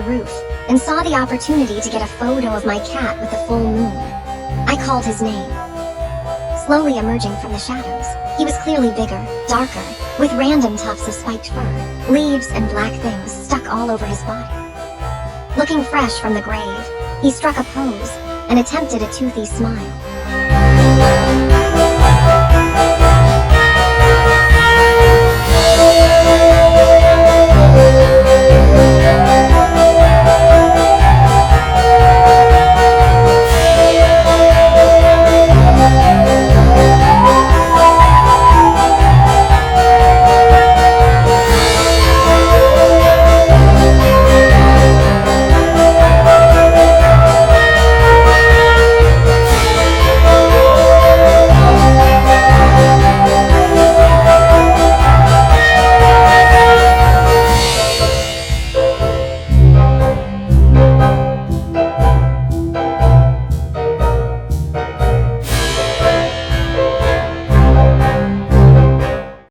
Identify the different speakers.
Speaker 1: the roof and saw the opportunity to get a photo of my cat with the full moon. I called his name. Slowly emerging from the shadows, he was clearly bigger, darker, with random tufts of spiked fur, leaves and black things stuck all over his body. Looking fresh from the grave, he struck a pose and attempted a toothy smile.